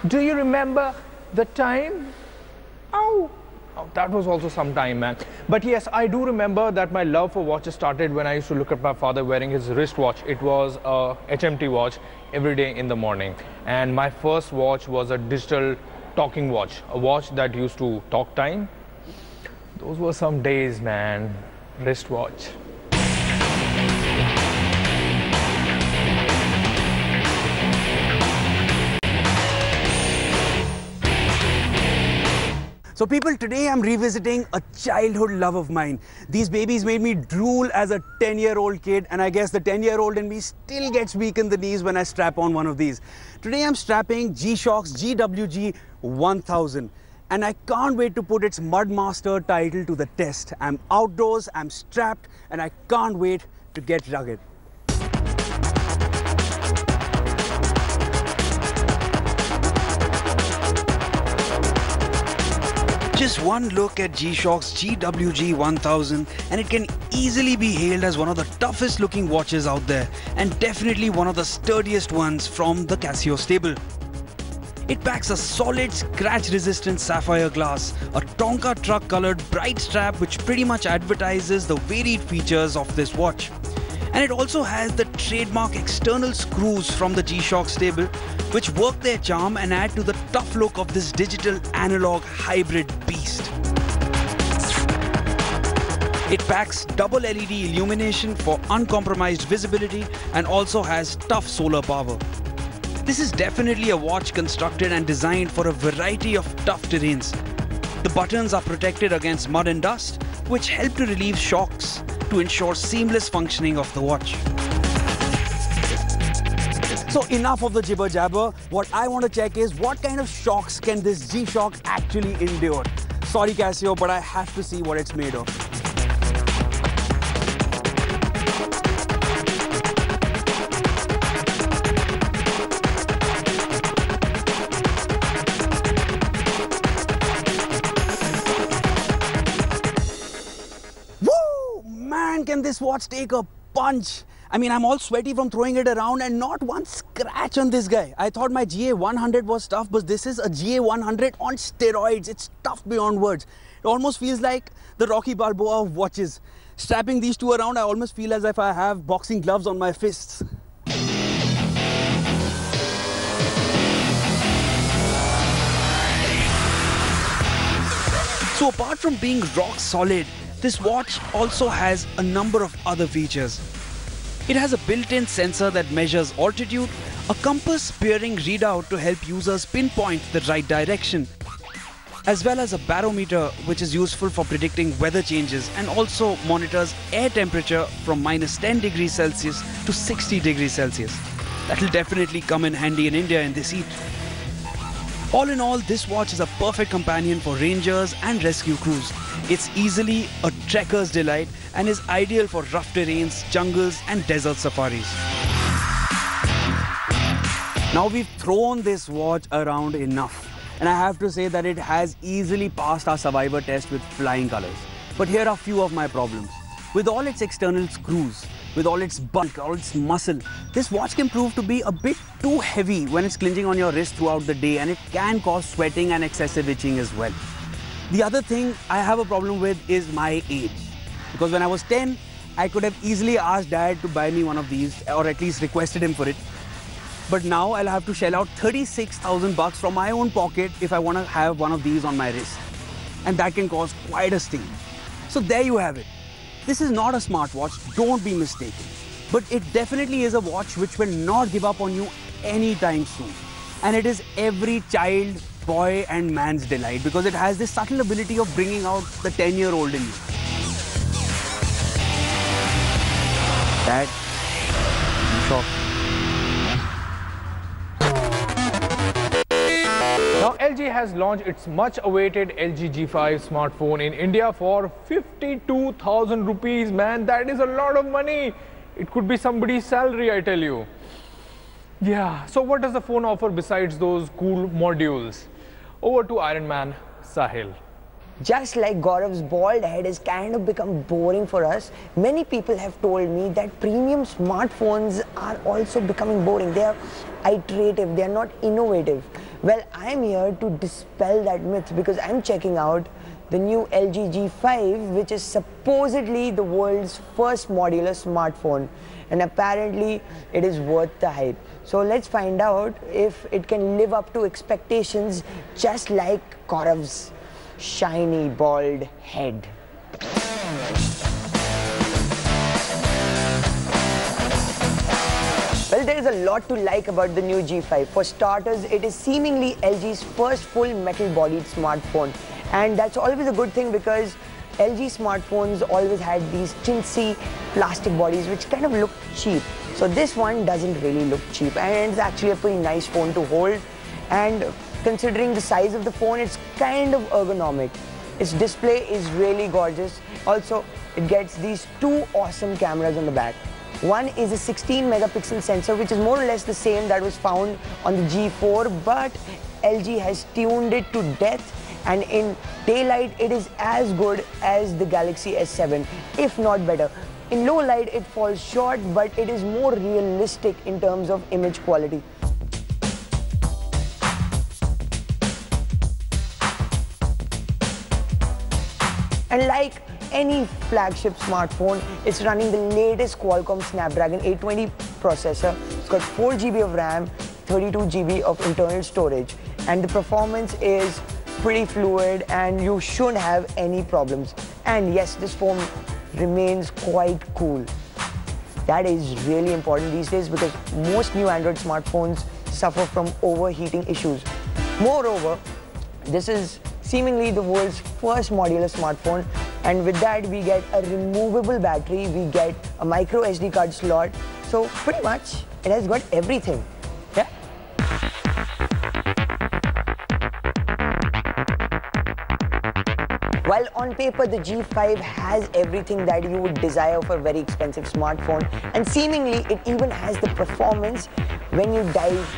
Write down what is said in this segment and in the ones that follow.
Do you remember the time? Oh, that was also some time, man. But yes, I do remember that my love for watches started when I used to look at my father wearing his wristwatch. It was a HMT watch every day in the morning. And my first watch was a digital talking watch, a watch that used to talk time. Those were some days, man. Wristwatch. So people, today I'm revisiting a childhood love of mine. These babies made me drool as a 10-year-old kid, and I guess the 10-year-old in me still gets weak in the knees when I strap on one of these. Today I'm strapping GShock's GWG 1000, and I can't wait to put its Mudmaster title to the test. I'm outdoors, I'm strapped, and I can't wait to get rugged. Just one look at GShock's GWG 1000 and it can easily be hailed as one of the toughest looking watches out there, and definitely one of the sturdiest ones from the Casio stable. It packs a solid scratch resistant sapphire glass, a Tonka truck colored bright strap which pretty much advertises the varied features of this watch. And it also has the trademark external screws from the GShock stable, which work their charm and add to the tough look of this digital analog hybrid beast. It packs double LED illumination for uncompromised visibility and also has tough solar power. This is definitely a watch constructed and designed for a variety of tough terrains. The buttons are protected against mud and dust, which help to relieve shocks to ensure seamless functioning of the watch. So enough of the jibber jabber. What I want to check is what kind of shocks can this GShock actually endure. Sorry Casio, but I have to see what it's made of. Can this watch take a punch? I mean, I'm all sweaty from throwing it around and not one scratch on this guy. I thought my GA100 was tough, but this is a GA100 on steroids. It's tough beyond words. It almost feels like the Rocky Balboa of watches. Strapping these two around, I almost feel as if I have boxing gloves on my fists. So apart from being rock solid, this watch also has a number of other features. It has a built-in sensor that measures altitude, a compass bearing readout to help users pinpoint the right direction, as well as a barometer which is useful for predicting weather changes and also monitors air temperature from -10 degrees Celsius to 60 degrees Celsius. That will definitely come in handy in India in this heat. All in all, this watch is a perfect companion for rangers and rescue crews. It's easily a trekker's delight and is ideal for rough terrains, jungles and desert safaris. Now we've thrown this watch around enough, and I have to say that it has easily passed our survivor test with flying colors. But here are a few of my problems. With all its external screws, with all its bulk, all its muscle, this watch can prove to be a bit too heavy when it's clinging on your wrist throughout the day, and it can cause sweating and excessive itching as well. The other thing I have a problem with is my age. Because when I was 10, I could have easily asked Dad to buy me one of these, or at least requested him for it. But now I'll have to shell out 36,000 bucks from my own pocket if I want to have one of these on my wrist. And that can cause quite a sting. So there you have it. This is not a smartwatch, don't be mistaken. But it definitely is a watch which will not give up on you anytime soon. And it is every child, boy and man's delight because it has this subtle ability of bringing out the 10-year-old in you. Dad, I'm shocked. Now LG has launched its much awaited LG G5 smartphone in India for 52,000 rupees. Man, that is a lot of money. It could be somebody's salary, I tell you. Yeah, so what does the phone offer besides those cool modules? Over to Iron Man Sahil. Just like Gaurav's bald head has kind of become boring for us, many people have told me that premium smartphones are also becoming boring. They are iterative, they are not innovative. Well, I am here to dispel that myth because I am checking out the new LG G5, which is supposedly the world's first modular smartphone, and apparently it is worth the hype. So let's find out if it can live up to expectations just like Gaurav's shiny bald head. Well, there is a lot to like about the new G5. For starters, it is seemingly LG's first full metal-bodied smartphone, and that's always a good thing because LG smartphones always had these chintzy plastic bodies which kind of look cheap. So this one doesn't really look cheap, and it's actually a pretty nice phone to hold. And considering the size of the phone, it's kind of ergonomic. Its display is really gorgeous. Also, it gets these two awesome cameras on the back. One is a 16 megapixel sensor, which is more or less the same that was found on the G4, but LG has tuned it to death, and in daylight it is as good as the Galaxy S7, if not better. In low light it falls short, but it is more realistic in terms of image quality. And like any flagship smartphone, it's running the latest Qualcomm Snapdragon 820 processor. It's got 4 GB of RAM, 32 GB of internal storage, and the performance is pretty fluid and you shouldn't have any problems. And yes, this phone remains quite cool. That is really important these days because most new Android smartphones suffer from overheating issues. Moreover, this is seemingly the world's first modular smartphone, and with that we get a removable battery, we get a micro SD card slot, so pretty much it has got everything. Yeah. While on paper the G5 has everything that you would desire for a very expensive smartphone, and seemingly it even has the performance, when you dive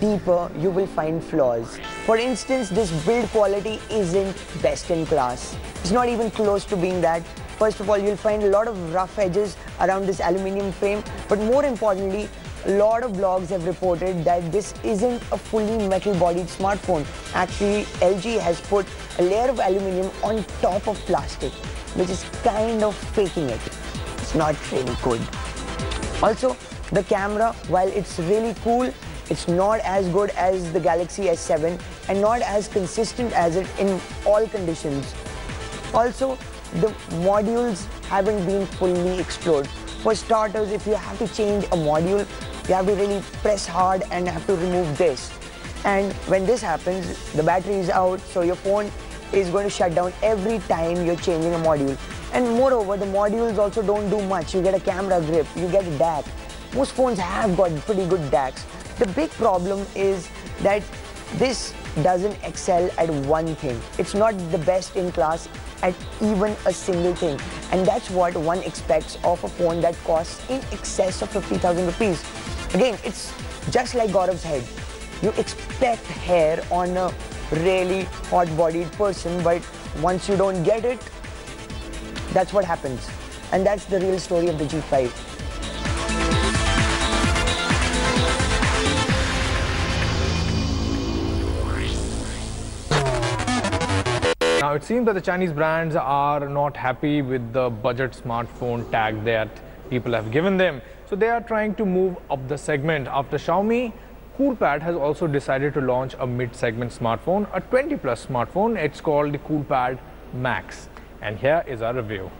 deeper you will find flaws. For instance, this build quality isn't best in class. It's not even close to being that. First of all, you'll find a lot of rough edges around this aluminium frame, but more importantly, a lot of blogs have reported that this isn't a fully metal-bodied smartphone. Actually, LG has put a layer of aluminium on top of plastic, which is kind of faking it. It's not really good. Also, the camera, while it's really cool, it's not as good as the Galaxy S7 and not as consistent as it in all conditions. Also, the modules haven't been fully explored. For starters, if you have to change a module, you have to really press hard and have to remove this. And when this happens, the battery is out, so your phone is going to shut down every time you're changing a module. And moreover, the modules also don't do much. You get a camera grip, you get a DAC. Most phones have got pretty good DACs. The big problem is that this doesn't excel at one thing. It's not the best in class at even a single thing. And that's what one expects of a phone that costs in excess of 50,000 rupees. Again, it's just like Gaurav's head. You expect hair on a really hot-bodied person, but once you don't get it, that's what happens. And that's the real story of the G5. Now, it seems that the Chinese brands are not happy with the budget smartphone tag that people have given them. So they are trying to move up the segment. After Xiaomi, Coolpad has also decided to launch a mid-segment smartphone, a 20-plus smartphone. It's called the Coolpad Max. And here is our review.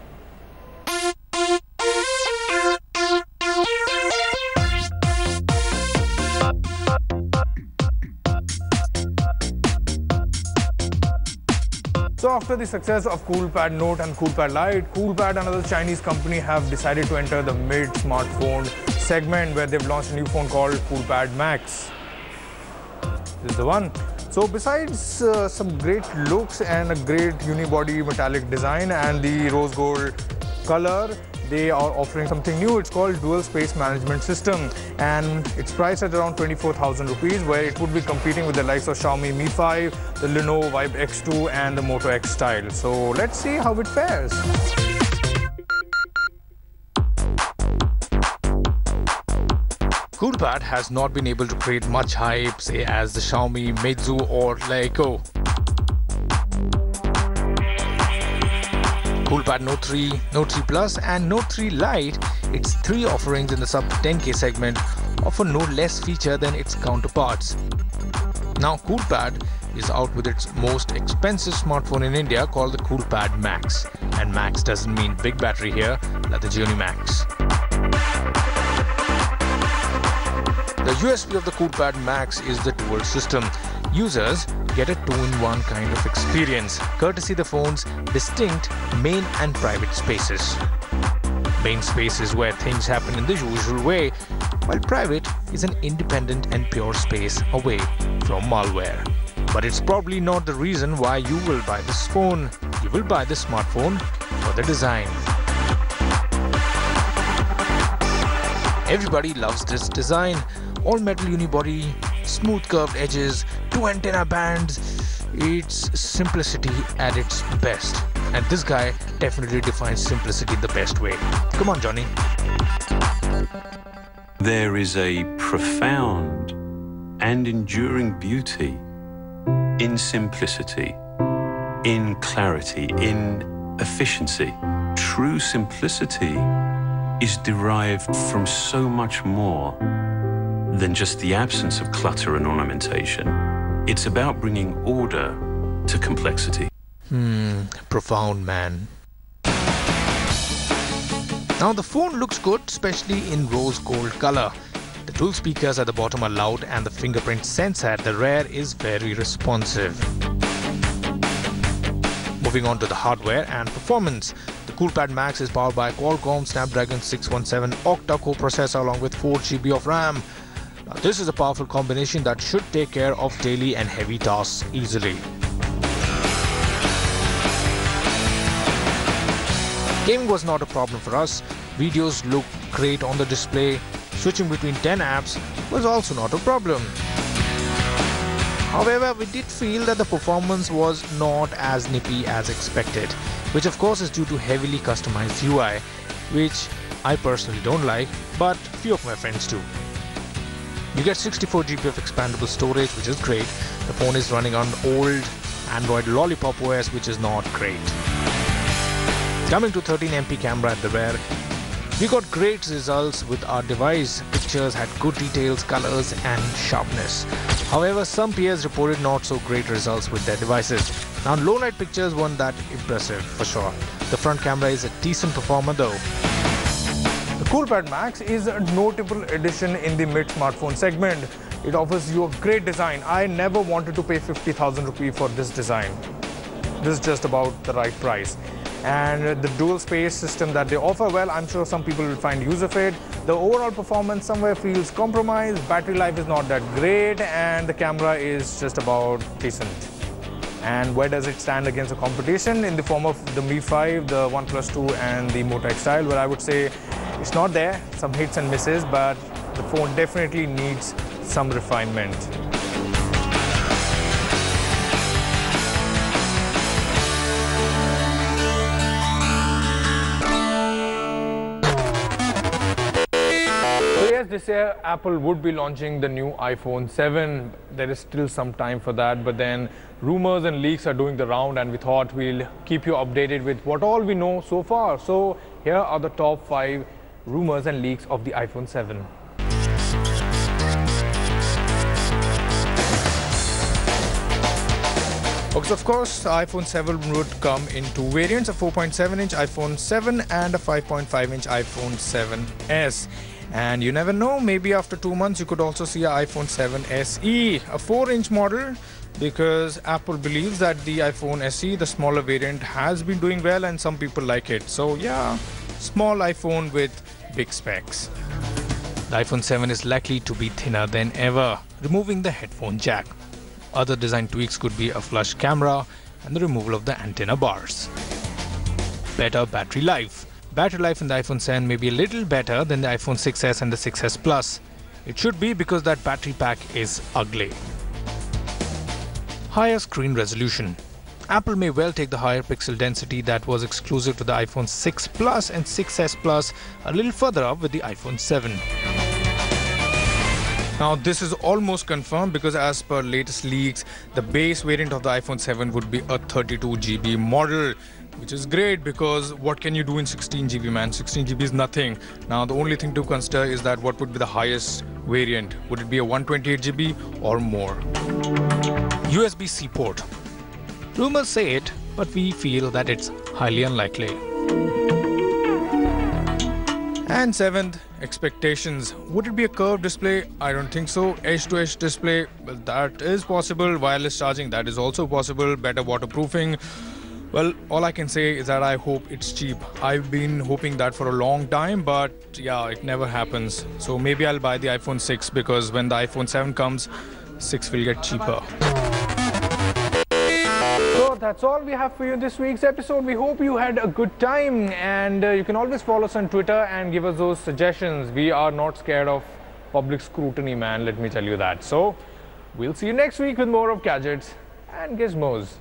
So after the success of Coolpad Note and Coolpad Lite, Coolpad, another Chinese company, have decided to enter the mid-smartphone segment where they've launched a new phone called Coolpad Max. This is the one. So besides some great looks and a great unibody metallic design and the rose gold color, they are offering something new. It's called Dual Space Management System, and it's priced at around 24,000 rupees, where it would be competing with the likes of Xiaomi Mi 5, the Lenovo Vibe X2 and the Moto X Style. So let's see how it fares. Coolpad has not been able to create much hype, say as the Xiaomi, Meizu or Leico. Coolpad Note 3, Note 3 Plus and Note 3 Lite, its three offerings in the sub 10K segment, offer no less feature than its counterparts. Now Coolpad is out with its most expensive smartphone in India called the Coolpad Max. And Max doesn't mean big battery here, like the Genie Max. The USP of the Coolpad Max is the dual system. Users get a two-in-one kind of experience, courtesy the phone's distinct main and private spaces. Main space is where things happen in the usual way, while private is an independent and pure space away from malware. But it's probably not the reason why you will buy this phone. You will buy this smartphone for the design. Everybody loves this design. All metal unibody, smooth curved edges, two antenna bands. It's simplicity at its best. And this guy definitely defines simplicity the best way. Come on, Johnny. There is a profound and enduring beauty in simplicity, in clarity, in efficiency. True simplicity is derived from so much more than just the absence of clutter and ornamentation. It's about bringing order to complexity. Profound, man. Now the phone looks good, especially in rose gold color. The dual speakers at the bottom are loud and the fingerprint sensor at the rear is very responsive. Moving on to the hardware and performance. The Coolpad Max is powered by a Qualcomm Snapdragon 617 octa-core processor along with 4 GB of RAM. Now, this is a powerful combination that should take care of daily and heavy tasks easily. Gaming was not a problem for us. Videos looked great on the display. Switching between 10 apps was also not a problem. However, we did feel that the performance was not as nippy as expected, which of course is due to heavily customized UI, which I personally don't like, but few of my friends do. You get 64 GB of expandable storage, which is great. The phone is running on old Android Lollipop OS, which is not great. Coming to 13MP camera at the rear, we got great results with our device. Pictures had good details, colors and sharpness. However, some peers reported not so great results with their devices. Now, low light pictures weren't that impressive for sure. The front camera is a decent performer though. The Coolpad Max is a notable addition in the mid-smartphone segment. It offers you a great design. I never wanted to pay 50,000 rupees for this design. This is just about the right price. And the dual space system that they offer, well, I'm sure some people will find use of it. The overall performance somewhere feels compromised. Battery life is not that great and the camera is just about decent. And where does it stand against the competition? In the form of the Mi 5, the OnePlus 2 and the Moto X Style, where I would say it's not there, some hits and misses, but the phone definitely needs some refinement. So yes, this year Apple would be launching the new iPhone 7. There is still some time for that, but then rumors and leaks are doing the round and we thought we'll keep you updated with what all we know so far. So here are the top 5 rumors and leaks of the iPhone 7. Okay, so of course, the iPhone 7 would come in two variants, a 4.7-inch iPhone 7 and a 5.5-inch iPhone 7s. And you never know, maybe after 2 months you could also see an iPhone 7 SE, a 4-inch model, because Apple believes that the iPhone SE, the smaller variant, has been doing well and some people like it. So yeah, small iPhone with big specs. The iPhone 7 is likely to be thinner than ever, removing the headphone jack. Other design tweaks could be a flush camera and the removal of the antenna bars. Better battery life. battery life in the iPhone 7 may be a little better than the iPhone 6s and the 6s Plus. It should be because that battery pack is ugly. Higher screen resolution. Apple may well take the higher pixel density that was exclusive to the iPhone 6 Plus and 6s Plus a little further up with the iPhone 7. Now this is almost confirmed because as per latest leaks, the base variant of the iPhone 7 would be a 32GB model, which is great because what can you do in 16GB, man? 16GB is nothing. Now the only thing to consider is that what would be the highest variant? Would it be a 128GB or more? USB-C port. Rumors say it, but we feel that it's highly unlikely. And seventh, expectations. Would it be a curved display? I don't think so. Edge-to-edge display, well, that is possible. Wireless charging, that is also possible. Better waterproofing. Well, all I can say is that I hope it's cheap. I've been hoping that for a long time, but yeah, it never happens. So maybe I'll buy the iPhone 6 because when the iPhone 7 comes, 6 will get cheaper. So that's all we have for you in this week's episode. We hope you had a good time, and you can always follow us on Twitter and give us those suggestions. We are not scared of public scrutiny, man, let me tell you that. So we'll see you next week with more of Gadgets and Gizmos.